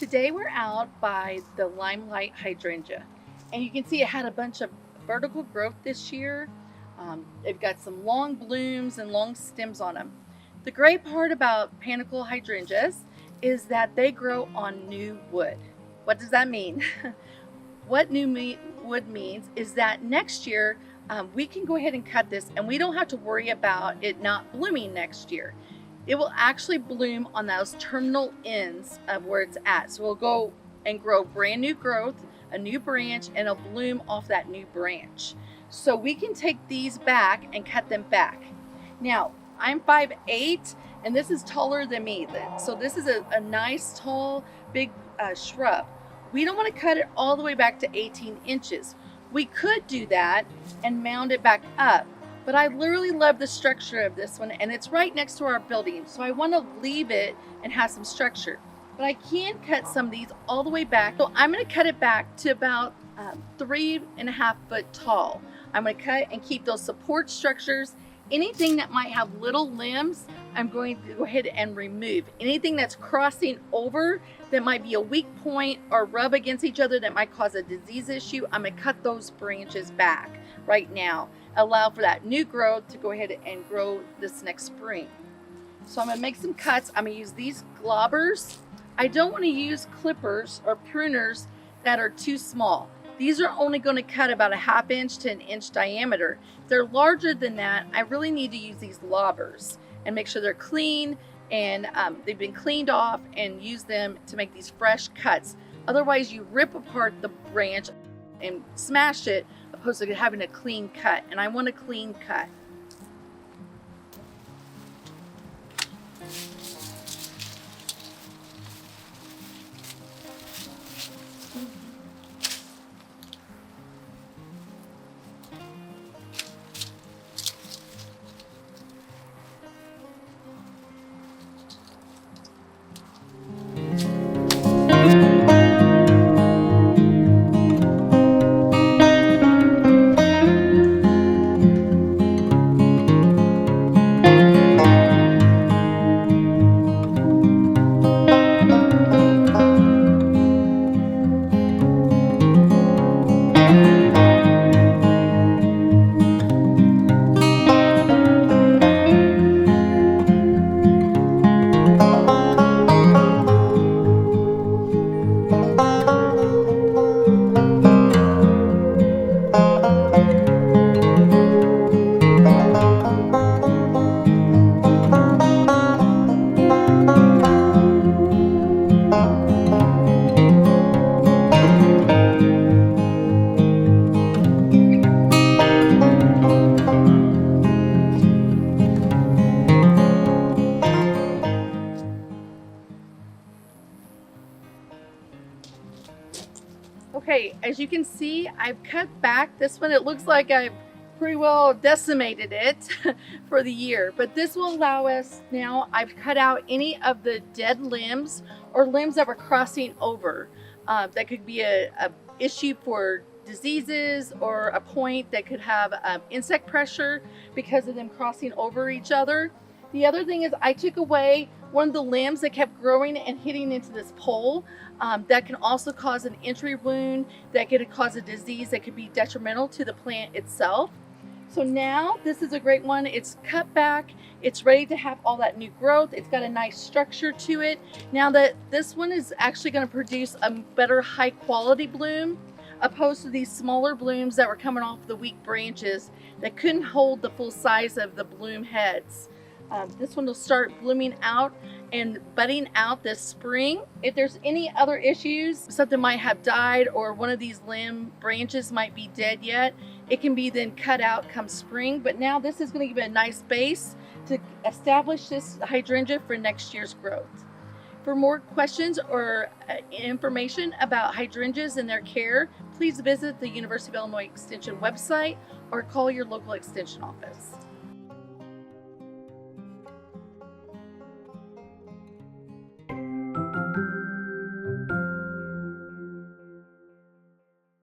Today we're out by the Limelight Hydrangea, and you can see it had a bunch of vertical growth this year. They've got some long blooms and long stems on them. The great part about panicle hydrangeas is that they grow on new wood. What does that mean? What new wood means is that next year we can go ahead and cut this and we don't have to worry about it not blooming next year. It will actually bloom on those terminal ends of where it's at. So we'll go and grow brand new growth, a new branch, and it'll bloom off that new branch. So we can take these back and cut them back. Now, I'm 5'8", and this is taller than me. So this is a nice, tall, big shrub. We don't want to cut it all the way back to 18 inches. We could do that and mound it back up. But I literally love the structure of this one, and it's right next to our building. So I want to leave it and have some structure. But I can cut some of these all the way back. So I'm going to cut it back to about 3.5 foot tall. I'm going to cut and keep those support structures. Anything that might have little limbs, I'm going to go ahead and remove. Anything that's crossing over that might be a weak point or rub against each other that might cause a disease issue, I'm going to cut those branches back right now. Allow for that new growth to go ahead and grow this next spring. So I'm going to make some cuts. I'm going to use these globbers. I don't want to use clippers or pruners that are too small. These are only going to cut about a 1/2 inch to 1 inch diameter. If they're larger than that, I really need to use these globbers and make sure they're clean and they've been cleaned off, and use them to make these fresh cuts. Otherwise, you rip apart the branch and smash it, opposed to having a clean cut, and I want a clean cut. Okay, as you can see, I've cut back this one. It looks like I've pretty well decimated it for the year, but this will allow us now. I've cut out any of the dead limbs or limbs that were crossing over. That could be a issue for diseases, or a point that could have insect pressure because of them crossing over each other. The other thing is I took away one of the limbs that kept growing and hitting into this pole. That can also cause an entry wound, that could cause a disease that could be detrimental to the plant itself. So now this is a great one. It's cut back, it's ready to have all that new growth. It's got a nice structure to it. Now that this one is actually going to produce a better high quality bloom, opposed to these smaller blooms that were coming off the weak branches that couldn't hold the full size of the bloom heads. This one will start blooming out and budding out this spring. If there's any other issues, something might have died or one of these limb branches might be dead yet, it can be then cut out come spring. But now this is going to give it a nice base to establish this hydrangea for next year's growth. For more questions or information about hydrangeas and their care, please visit the University of Illinois Extension website or call your local extension office.